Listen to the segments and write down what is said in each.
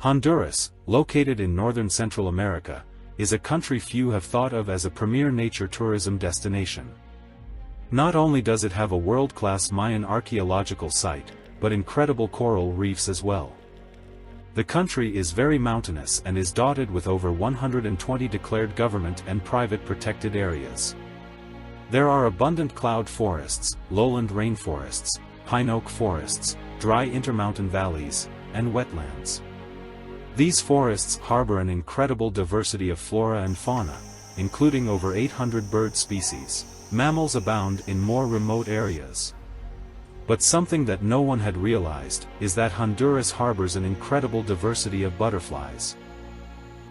Honduras, located in northern Central America, is a country few have thought of as a premier nature tourism destination. Not only does it have a world-class Mayan archaeological site, but incredible coral reefs as well. The country is very mountainous and is dotted with over 120 declared government and private protected areas. There are abundant cloud forests, lowland rainforests, pine oak forests, dry intermountain valleys, and wetlands. These forests harbor an incredible diversity of flora and fauna, including over 800 bird species. Mammals abound in more remote areas. But something that no one had realized is that Honduras harbors an incredible diversity of butterflies.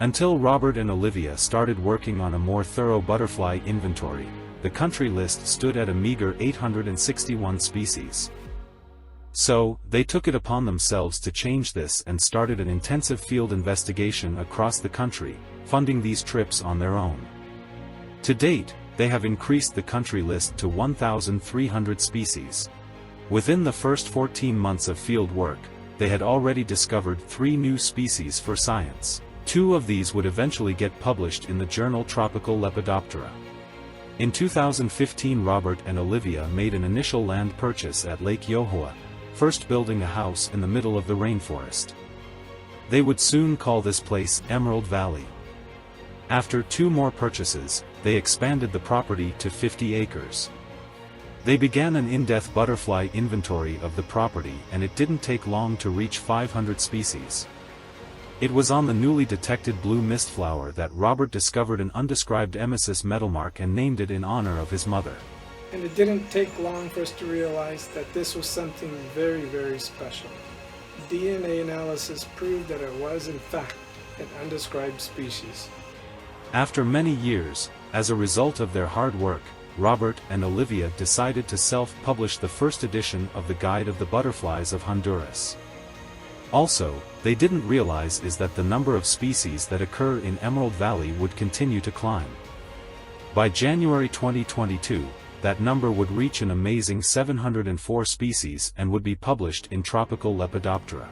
Until Robert and Olivia started working on a more thorough butterfly inventory, the country list stood at a meager 861 species. So, they took it upon themselves to change this and started an intensive field investigation across the country, funding these trips on their own. To date, they have increased the country list to 1,300 species. Within the first 14 months of field work, they had already discovered 3 new species for science. 2 of these would eventually get published in the journal Tropical Lepidoptera. In 2015, Robert and Olivia made an initial land purchase at Lake Yojoa, first building a house in the middle of the rainforest. They would soon call this place Emerald Valley. After 2 more purchases, they expanded the property to 50 acres. They began an in-depth butterfly inventory of the property, and it didn't take long to reach 500 species. It was on the newly detected Blue Mistflower that Robert discovered an undescribed emesis metalmark and named it in honor of his mother. And it didn't take long for us to realize that this was something very, very special. DNA analysis proved that it was, in fact, an undescribed species. After many years, as a result of their hard work, Robert and Olivia decided to self-publish the first edition of the Guide of the Butterflies of Honduras. Also, they didn't realize is that the number of species that occur in Emerald Valley would continue to climb. By January 2022, that number would reach an amazing 704 species and would be published in Tropical Lepidoptera.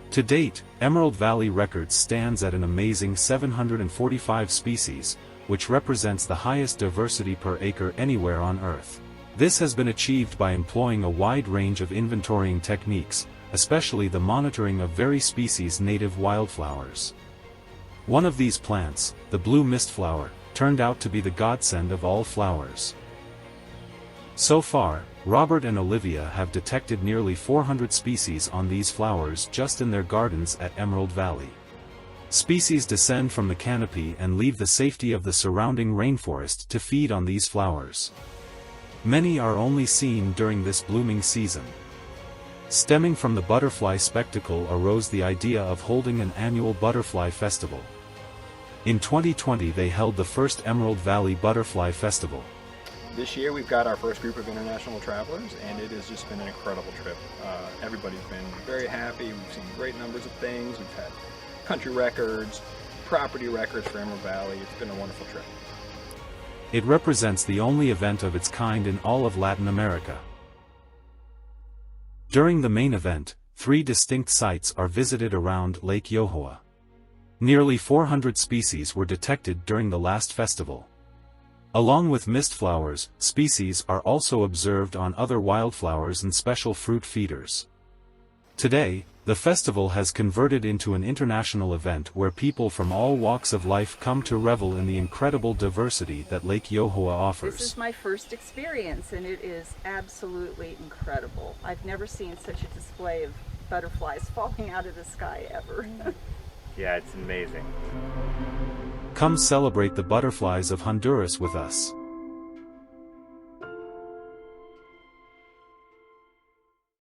To date, Emerald Valley Records stands at an amazing 745 species, which represents the highest diversity per acre anywhere on Earth. This has been achieved by employing a wide range of inventorying techniques, especially the monitoring of very species-native wildflowers. One of these plants, the Blue Mistflower, turned out to be the godsend of all flowers. So far, Robert and Olivia have detected nearly 400 species on these flowers just in their gardens at Emerald Valley. Species descend from the canopy and leave the safety of the surrounding rainforest to feed on these flowers. Many are only seen during this blooming season. Stemming from the butterfly spectacle arose the idea of holding an annual butterfly festival. In 2020 they held the first Emerald Valley Butterfly Festival. This year we've got our first group of international travelers, and it has just been an incredible trip. Everybody's been very happy. We've seen great numbers of things. We've had country records, property records for Emerald Valley. It's been a wonderful trip. It represents the only event of its kind in all of Latin America. During the main event, 3 distinct sites are visited around Lake Yojoa. Nearly 400 species were detected during the last festival. Along with mist flowers, species are also observed on other wildflowers and special fruit feeders. Today, the festival has converted into an international event where people from all walks of life come to revel in the incredible diversity that Lake Yojoa offers. This is my first experience, and it is absolutely incredible. I've never seen such a display of butterflies falling out of the sky ever. Yeah, it's amazing. Come celebrate the butterflies of Honduras with us.